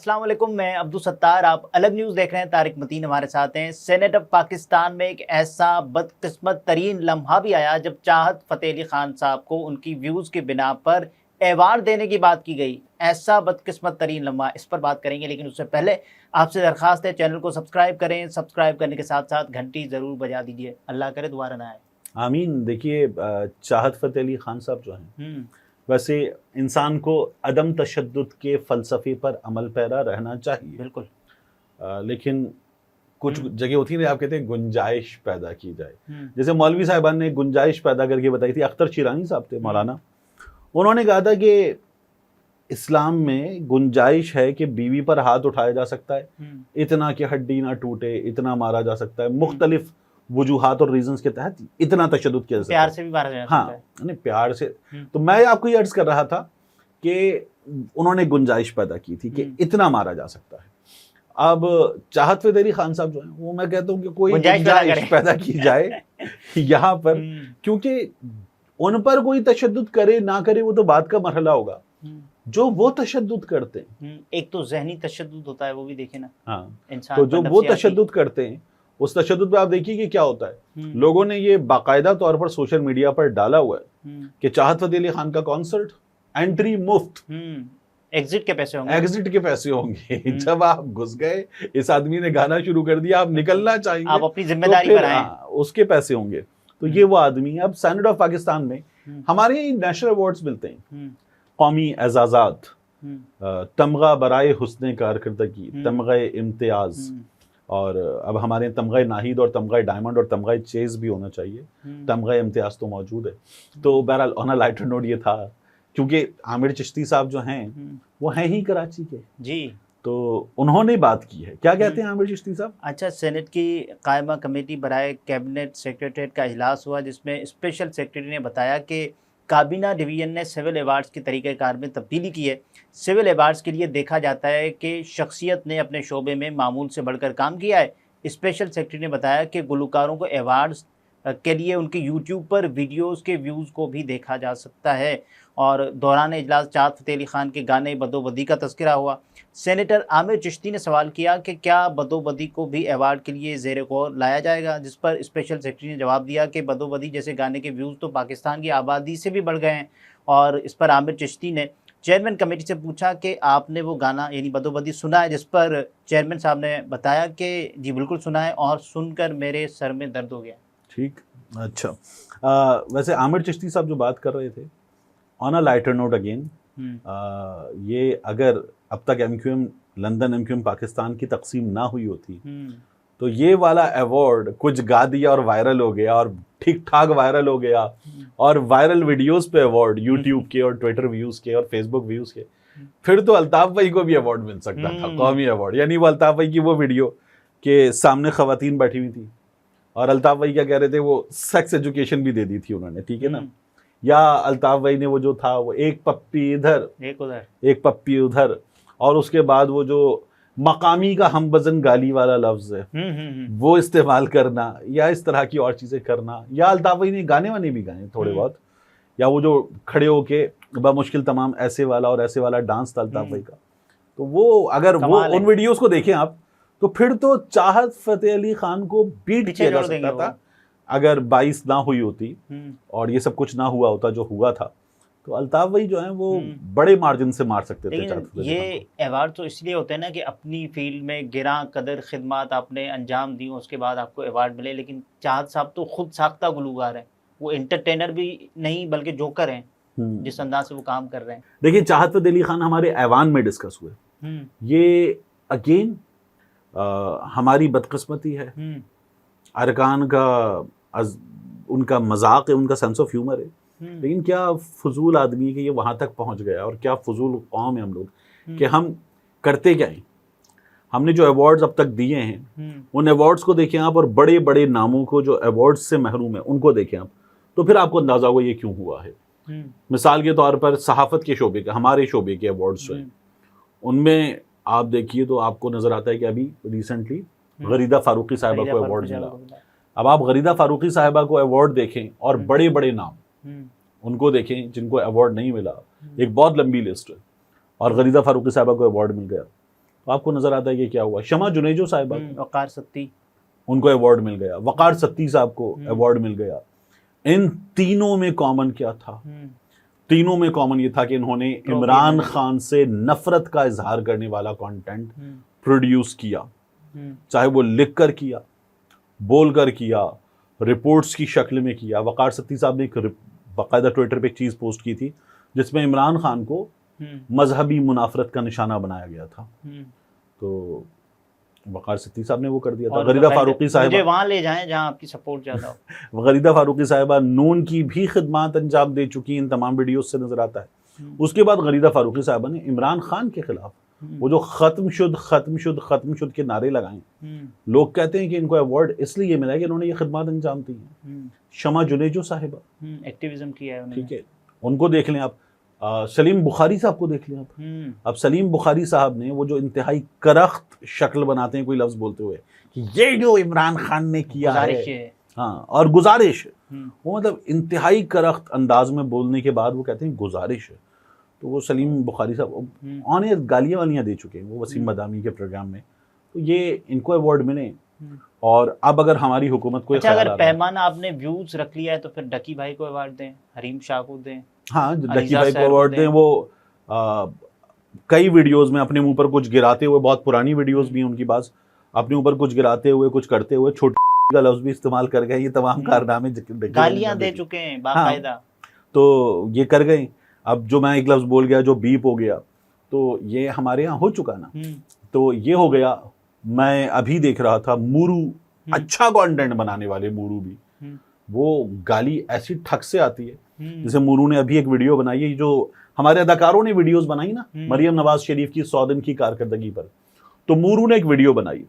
السلام علیکم، میں عبدالستار، آپ الگ نیوز دیکھ رہے ہیں۔ طارق متین ہمارے ساتھ ہیں۔ سینیٹ آف پاکستان میں ایک ایسا بدقسمت ترین لمحہ بھی آیا جب چاہت فتح علی خان صاحب کو ان کی ویوز کی بنا پر ایوارڈ دینے کی بات کی گئی۔ ایسا بدقسمت ترین لمحہ، اس پر بات کریں گے، لیکن اس سے پہلے آپ سے درخواست ہے چینل کو سبسکرائب کریں، سبسکرائب کرنے کے ساتھ ساتھ گھنٹی ضرور بجا دیجیے، اللہ کرے دوبارہ نہ آئے۔ آمین۔ دیکھیے، چاہت فتح علی خان صاحب جو ہیں ویسے انسان کو عدم تشدد کے فلسفے پر عمل پیرا رہنا چاہیے، بالکل، لیکن کچھ جگہ ہوتی ہیں آپ کہتے ہیں گنجائش پیدا کی جائے۔ جیسے مولوی صاحبان نے گنجائش پیدا کر کے بتائی تھی، اختر شیرانی صاحب تھے مولانا، انہوں نے کہا تھا کہ اسلام میں گنجائش ہے کہ بیوی پر ہاتھ اٹھایا جا سکتا ہے، اتنا کہ ہڈی نہ ٹوٹے، اتنا مارا جا سکتا ہے، مختلف وجوہات اور ریزنز کے تحت اتنا تشدد کیا جا سکتا ہے، پیار سے بھی مارا جا سکتا ہے۔ ہاں، نہیں پیار سے۔ تو میں آپ کو یہ عرض کر رہا تھا کہ انہوں نے گنجائش پیدا کی تھی کہ اتنا مارا جا سکتا ہے۔ اب چاہت فتح علی خان صاحب جو ہیں وہ میں کہتا ہوں کہ کوئی گنجائش پیدا کی جائے یہاں پر، کیونکہ ان پر کوئی تشدد کرے نہ کرے وہ تو بات کا مرحلہ ہوگا۔ جو وہ تشدد کرتے ہیں، ایک تو ذہنی تشدد ہوتا ہے، وہ بھی دیکھیں نا، ہاں، انسان تو جو وہ تشدد کرتے ہیں اس تشدد پہ آپ دیکھیے کہ کیا ہوتا ہے۔ لوگوں نے یہ باقاعدہ طور پر سوشل میڈیا پر ڈالا ہوا ہے کہ چاہت فتح علی خان کا کانسرٹ انٹری مفت، ایگزٹ کے پیسے ہوں گے، ایگزٹ کے پیسے ہوں گے۔ جب آپ گھس گئے، اس آدمی نے گانا شروع کر دیا، آپ نکلنا چاہیں گے، آپ اپنی ذمہ داری پر آئیں، اس کے پیسے ہوں گے۔ تو یہ وہ آدمی ہے۔ اب سینیٹ آف پاکستان میں ہمارے نیشنل ایوارڈز ملتے ہیں، قومی اعزازات، تمغہ برائے حسن کارکردگی، تمغہ امتیاز، اور اب ہمارے تمغہ ناہید اور تمغہ ڈائمنڈ اور تمغہ چیز بھی ہونا چاہیے، تمغہ امتیاز تو موجود ہے۔ تو بہرحال آن اے لائٹر نوٹ یہ تھا، کیونکہ عامر چشتی صاحب جو ہیں وہ ہیں ہی کراچی کے، جی، تو انہوں نے بات کی ہے۔ کیا کہتے ہیں عامر چشتی صاحب؟ اچھا، سینٹ کی قائمہ کمیٹی برائے کیبنٹ سیکریٹریٹ کا اجلاس ہوا، جس میں اسپیشل سیکریٹری نے بتایا کہ کابینہ ڈویژن نے سول ایوارڈز کے طریقہ کار میں تبدیلی کی ہے۔ سول ایوارڈز کے لیے دیکھا جاتا ہے کہ شخصیت نے اپنے شعبے میں معمول سے بڑھ کر کام کیا ہے۔ اسپیشل سیکریٹری نے بتایا کہ گلوکاروں کو ایوارڈز کے لیے ان کے یوٹیوب پر ویڈیوز کے ویوز کو بھی دیکھا جا سکتا ہے۔ اور دوران اجلاس چاہت فتح علی خان کے گانے بدو بدی کا تذکرہ ہوا۔ سینیٹر عامر چشتی نے سوال کیا کہ کیا بدو بدی کو بھی ایوارڈ کے لیے زیر غور لایا جائے گا، جس پر اسپیشل سیکریٹری نے جواب دیا کہ بدو بدی جیسے گانے کے ویوز تو پاکستان کی آبادی سے بھی بڑھ گئے ہیں۔ اور اس پر عامر چشتی نے چیئرمین کمیٹی سے پوچھا کہ آپ نے وہ گانا یعنی بدو بدی سنا ہے، جس پر چیئرمین صاحب نے بتایا کہ جی بالکل سنا ہے، اور سن کر میرے سر میں درد ہو گیا۔ ٹھیک، اچھا۔ ویسے عامر چشتی صاحب جو بات کر رہے تھے، on a lighter note again, یہ اگر اب تک M Q M London, M Q M Pakistan کی تقسیم نہ ہوئی ہوتی تو یہ والا ایوارڈ کچھ گا دیا اور وائرل ہو گیا، اور ٹھیک ٹھاک وائرل ہو گیا، اور وائرل ویڈیوز پہ ایوارڈ، یوٹیوب کے اور ٹویٹر ویوز کے اور فیس بک ویوز کے، پھر تو الطاف بھائی کو بھی ایوارڈ مل سکتا تھا، قومی ایوارڈ۔ یعنی وہ الطاف بھائی کی وہ ویڈیو کہ سامنے خواتین بیٹھی ہوئی تھی اور الطاف بھائی کیا کہہ رہے تھے، وہ سیکس ایجوکیشن بھی دے دی تھی انہوں نے، ٹھیک ہے نا، یا الطاف بھائی نے وہ جو تھا وہ ایک پپی ادھر ایک پپی ادھر، اور اس کے بعد وہ جو مقامی کا ہم وزن گالی والا لفظ ہے وہ استعمال کرنا، یا اس طرح کی اور چیزیں کرنا، یا الطاف بھائی نے گانے وانے بھی گائے تھوڑے بہت، یا وہ جو کھڑے ہو کے بمشکل تمام ایسے والا اور ایسے والا ڈانس تھا الطاف بھائی کا، تو وہ اگر وہ ان ویڈیوز کو دیکھیں آپ تو پھر تو چاہت فتح علی خان کو بیٹ کیا جا سکتا تھا اگر 22 نہ ہوئی ہوتی اور یہ سب کچھ نہ ہوا ہوتا جو ہوا تھا، تو الطاف بھائی جو ہیں وہ بڑے مارجن سے مار سکتے تھے۔ یہ ایوارڈ تو اس لیے ہوتے ہیں نا کہ اپنی فیلڈ میں گراں قدر خدمات آپ نے انجام دی، اس کے بعد آپ کو ایوارڈ ملے، لیکن چاہت صاحب تو خود ساختہ گلوکار ہیں، وہ انٹرٹینر بھی نہیں بلکہ جوکر ہیں، جس انداز سے وہ کام کر رہے ہیں۔ دیکھیں، چاہت فتح علی خان ہمارے ایوان میں ڈسکس ہوئے، یہ اگین ہماری بدقسمتی ہے، ارکان کا ان کا مذاق ہے، ان کا سینس آف ہیومر ہے، لیکن کیا فضول آدمی ہے کہ یہ وہاں تک پہنچ گیا، اور کیا فضول قوم ہے ہم لوگ کہ ہم کرتے کیا ہیں۔ ہم نے جو ایوارڈز اب تک دیے ہیں ان ایوارڈز کو دیکھیں آپ، اور بڑے بڑے ناموں کو جو ایوارڈز سے محروم ہیں ان کو دیکھیں آپ، تو پھر آپ کو اندازہ ہوگا یہ کیوں ہوا ہے۔ مثال کے طور پر صحافت کے شعبے کے، ہمارے شعبے کے ایوارڈز جو ہیں ان میں آپ دیکھیے تو آپ کو نظر آتا ہے کہ ابھی ریسنٹلی غریدہ فاروقی صاحبہ کو ایوارڈ ملا۔ اب آپ غریدہ فاروقی صاحبہ کو ایوارڈ دیکھیں اور بڑے بڑے نام ان کو دیکھیں جن کو ایوارڈ نہیں ملا، ایک بہت لمبی لسٹ ہے، اور غریدہ فاروقی صاحبہ کو ایوارڈ مل گیا۔ آپ کو نظر آتا ہے کہ کیا ہوا. شمع جنیجو صاحبہ وقار ستی ان کو ایوارڈ مل گیا, وقار ستی صاحب کو ایوارڈ مل گیا. ان تینوں میں کامن کیا تھا؟ تینوں میں کامن یہ تھا کہ انہوں نے عمران خان سے نفرت کا اظہار کرنے والا کانٹینٹ پروڈیوس کیا, چاہے وہ لکھ کر کیا, بول کر کیا, رپورٹس کی شکل میں کیا. وقار ستی صاحب نے ایک باقاعدہ ٹویٹر پہ ایک چیز پوسٹ کی تھی جس میں عمران خان کو مذہبی منافرت کا نشانہ بنایا گیا تھا. تو وقار ستی صاحب نے وہ کر دیا تھا. غریدہ فاروقی صاحبہ وہاں لے جائیں جہاں آپ کی سپورٹ زیادہ ہو. غریدہ فاروقی صاحبہ نون کی بھی خدمات انجام دے چکی ان تمام ویڈیوز سے نظر آتا ہے. اس کے بعد غریدہ فاروقی صاحبہ نے عمران خان کے خلاف وہ جو ختم شد ختم شد ختم شد کے نعرے لگائیں. لوگ کہتے ہیں کہ ان کو ایوارڈ اس لیے ملا ہے کہ انہوں نے یہ خدمات انجام دی ہیں. شمع جنیجو صاحبہ ایکٹیویزم کیا ہے انہوں نے, ٹھیک ہے, ان کو دیکھ لیں آپ. سلیم بخاری صاحب کو دیکھ لیں آپ. اب سلیم بخاری صاحب نے وہ جو انتہائی کرخت شکل بناتے ہیں کوئی لفظ بولتے ہوئے کہ یہ جو عمران خان نے کیا ہے, ہاں, اور گزارش, وہ مطلب انتہائی کرخت انداز میں بولنے کے بعد وہ کہتے ہیں گزارش ہے. تو وہ سلیم بخاری صاحب آن ایئر گالیاں والیاں دے چکے ہیں وہ وسیم مدامی کے پروگرام میں. تو یہ ان کو ایوارڈ ملے. اور اب اگر ہماری حکومت کو اگر پیمانہ آپ نے ویوز رکھ لیا ہے تو پھر ڈکی بھائی کو ایوارڈ دیں, حریم شاہ کو دیں, ہاں ڈکی بھائی کو ایوارڈ دیں. وہ کئی ویڈیوز میں اپنے منہ پر کچھ گراتے ہوئے, بہت پرانی ویڈیوز بھی ہیں ان کی پاس, اپنے اوپر کچھ گراتے ہوئے, کچھ کرتے ہوئے چھوٹی کا لفظ بھی استعمال کر گئے. یہ تمام کارنامے گالیاں دے چکے ہیں باقاعدہ. تو یہ کر گئے. اب جو میں ایک لفظ بول گیا جو بیپ ہو گیا, تو یہ ہمارے ہاں ہو چکا نا. تو یہ ہو گیا. میں ابھی دیکھ رہا تھا مورو, اچھا کانٹینٹ بنانے والے مورو بھی, وہ گالی ایسی ٹھک سے آتی ہے. جیسے مورو نے ابھی ایک ویڈیو بنائی ہے, جو ہمارے اداکاروں نے ویڈیوز بنائی نا مریم نواز شریف کی 100 دن کی کارکردگی پر, تو مورو نے ایک ویڈیو بنائی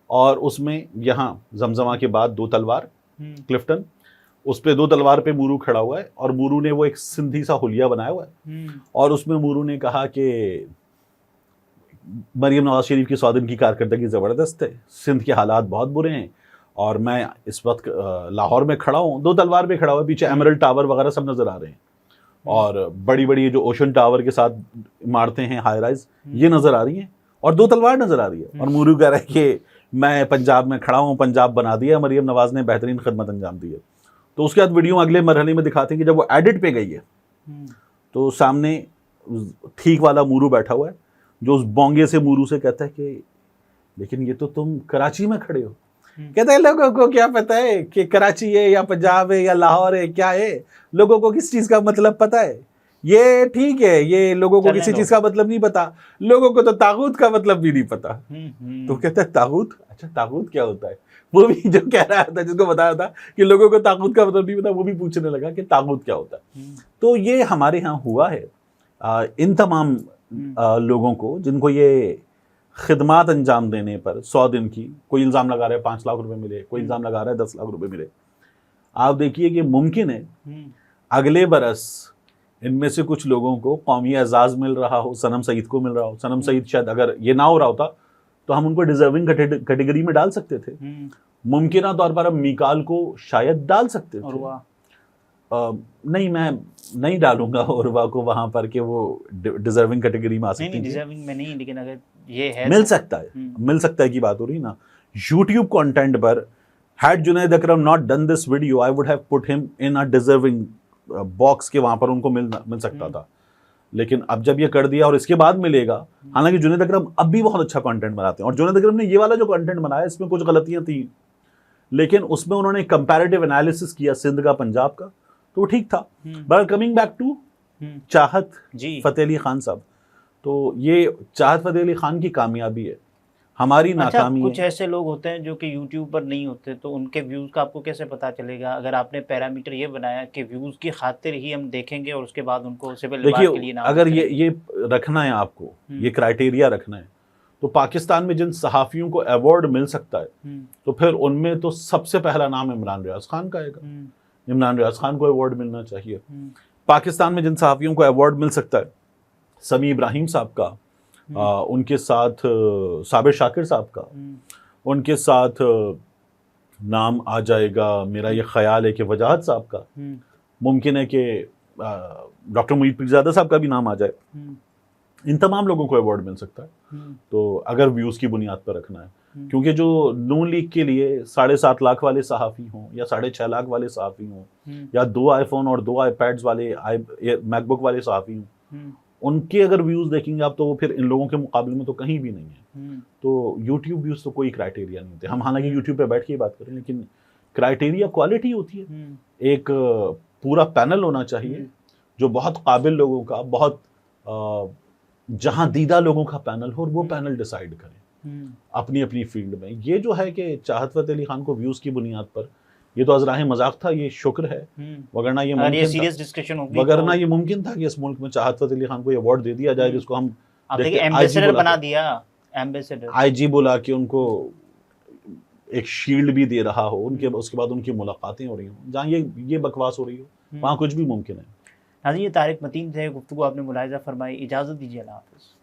اور اس میں یہاں زمزمہ کے بعد 2 تلوار کلفٹن, اس پہ 2 تلوار پہ مورو کھڑا ہوا ہے, اور مورو نے وہ ایک سندھی سا حلیہ بنایا ہوا ہے, اور اس میں مورو نے کہا کہ مریم نواز شریف کی 100 دن کی کارکردگی زبردست ہے, سندھ کے حالات بہت برے ہیں, اور میں اس وقت لاہور میں کھڑا ہوں, 2 تلوار پہ کھڑا ہوا ہے, پیچھے ایمرلڈ ٹاور وغیرہ سب نظر آ رہے ہیں, اور بڑی بڑی جو اوشن ٹاور کے ساتھ عمارتیں ہیں ہائی رائز, یہ نظر آ رہی ہیں, اور 2 تلوار نظر آ رہی ہے. اور مورو کہہ رہا ہے کہ میں پنجاب میں کھڑا ہوں, پنجاب بنا دیا, مریم نواز نے بہترین خدمت انجام دی ہے. تو اس کے بعد ویڈیو اگلے مرحلے میں دکھاتے ہیں کہ جب وہ ایڈٹ پہ گئی ہے تو سامنے ٹھیک والا مورو بیٹھا ہوا ہے, جو اس بونگے سے مورو سے کہتا ہے کہ لیکن یہ تو تم کراچی میں کھڑے ہو. کہتا ہے لوگوں کو کیا پتا ہے کہ کراچی ہے یا پنجاب ہے یا لاہور ہے, کیا ہے, لوگوں کو کس چیز کا مطلب پتا ہے. یہ ٹھیک ہے, یہ لوگوں کو کسی چیز کا مطلب نہیں پتا, لوگوں کو تو طاغوت کا مطلب بھی نہیں پتا. تو کہتا ہے طاغوت, اچھا طاغوت کیا ہوتا ہے. وہ بھی جو کہہ رہا تھا, جس کو بتایا تھا کہ لوگوں کو طاغوت کا مطلب نہیں پتا, وہ بھی پوچھنے لگا کہ طاغوت کیا ہوتا ہے. تو یہ ہمارے ہاں ہوا ہے. ان تمام لوگوں کو جن کو یہ خدمات انجام دینے پر 100 دن کی, کوئی الزام لگا رہا ہے 5 لاکھ روپے ملے, کوئی الزام لگا رہا ہے 10 لاکھ روپے ملے. آپ دیکھیے کہ ممکن ہے اگلے برس ان میں سے کچھ لوگوں کو قومی اعزاز مل رہا ہو, صنم سعید کو مل رہا ہو. صنم سعید شاید اگر یہ نہ ہو رہا ہوتا تو ہم ان کو ڈیزرونگ کیٹیگری میں ڈال سکتے تھے. ممکنہ طور پر ہم میکال کو شاید ڈال سکتے تھے. نہیں, میں نہیں ڈالوں گا عروہ کو وہاں پر کہ وہ ڈیزرونگ کیٹیگری میں آ سکتی ہے. ڈیزرونگ میں نہیں, لیکن اگر یہ ہے مل سکتا ہے کی بات ہو رہی نا. YouTube content per had Junaid Akram not done this video, I would have put him in a deserving box کہ وہاں پر ان کو مل سکتا تھا. لیکن اب جب یہ کر دیا اور اس کے بعد ملے گا, حالانکہ جنید اکرم اب بھی بہت اچھا کانٹینٹ بناتے ہیں, اور جنید اکرم نے یہ والا جو کانٹینٹ بنایا اس میں کچھ غلطیاں تھیں, لیکن اس میں انہوں نے کمپیریٹیو انالیسس کیا سندھ کا, پنجاب کا, تو وہ ٹھیک تھا. بٹ کمنگ بیک ٹو چاہت فتح علی خان صاحب, تو یہ چاہت فتح علی خان کی کامیابی ہے, ہماری ناکامی ہے. کچھ ایسے لوگ ہوتے ہیں جو کہ یوٹیوب پر نہیں ہوتے, تو ان کے ویوز کا آپ کو کیسے پتا چلے گا؟ اگر آپ نے پیرامیٹر یہ بنایا کہ ویوز کی خاطر ہی ہم دیکھیں گے اور اس کے بعد ان کو سول ایوارڈ کے لیے نام, اگر یہ رکھنا ہے آپ کو, یہ کرائٹیریا رکھنا ہے, تو پاکستان میں جن صحافیوں کو ایوارڈ مل سکتا ہے تو پھر ان میں تو سب سے پہلا نام عمران ریاض خان کا آئے گا. عمران ریاض خان کو ایوارڈ ملنا چاہیے. پاکستان میں جن صحافیوں کو ایوارڈ مل سکتا ہے, سمیع ابراہیم صاحب کا, ان کے ساتھ صابر شاکر صاحب کا, ان کے ساتھ نام آ جائے گا, میرا یہ خیال ہے کہ وجاہت صاحب کا, ممکن ہے کہ ڈاکٹر معید پیرزادہ صاحب کا بھی نام آ جائے. ان تمام لوگوں کو ایوارڈ مل سکتا ہے تو اگر ویوز کی بنیاد پر رکھنا ہے، کیونکہ جو نون لیگ کے لیے 7.5 لاکھ والے صحافی ہوں یا 6.5 لاکھ والے صحافی ہوں یا 2 آئی فون اور 2 آئی پیڈز والے میک بک والے صحافی ہوں، ان کے اگر ویوز دیکھیں گے آپ تو وہ پھر ان لوگوں کے مقابلے میں تو کہیں بھی نہیں ہے. تو یوٹیوب ویوز تو کوئی کرائٹیریا نہیں ہوتے. ہم حالانکہ یوٹیوب پہ بیٹھ کے ہی بات کریں لیکن کرائٹیریا کوالٹی ہوتی ہے. ایک پورا پینل ہونا چاہیے جو بہت قابل لوگوں کا، بہت جہاں دیدہ لوگوں کا پینل ہو، اور وہ پینل ڈیسائیڈ کریں اپنی اپنی فیلڈ میں. یہ جو ہے کہ چاہت فتح علی خان کو ویوز کی بنیاد پر، یہ تو ازراہ مذاق تھا، یہ شکر ہے، وگرنہ یہ ممکن تھا کہ اس ملک میں چاہت فتح علی خان کو یہ ایوارڈ دے دیا جائے جس کو ہم ایمبیسڈر بنا دیا، آئی جی بلا کے ان کو ایک شیلڈ بھی دے رہا ہو، ان کے اس کے بعد ان کی ملاقاتیں ہو رہی ہوں. جہاں یہ بکواس ہو رہی ہو وہاں کچھ بھی ممکن ہے. ناظرین یہ طارق متین تھے، گفتگو آپ نے ملاحظہ فرمائی. اجازت دیجیے، اللہ حافظ.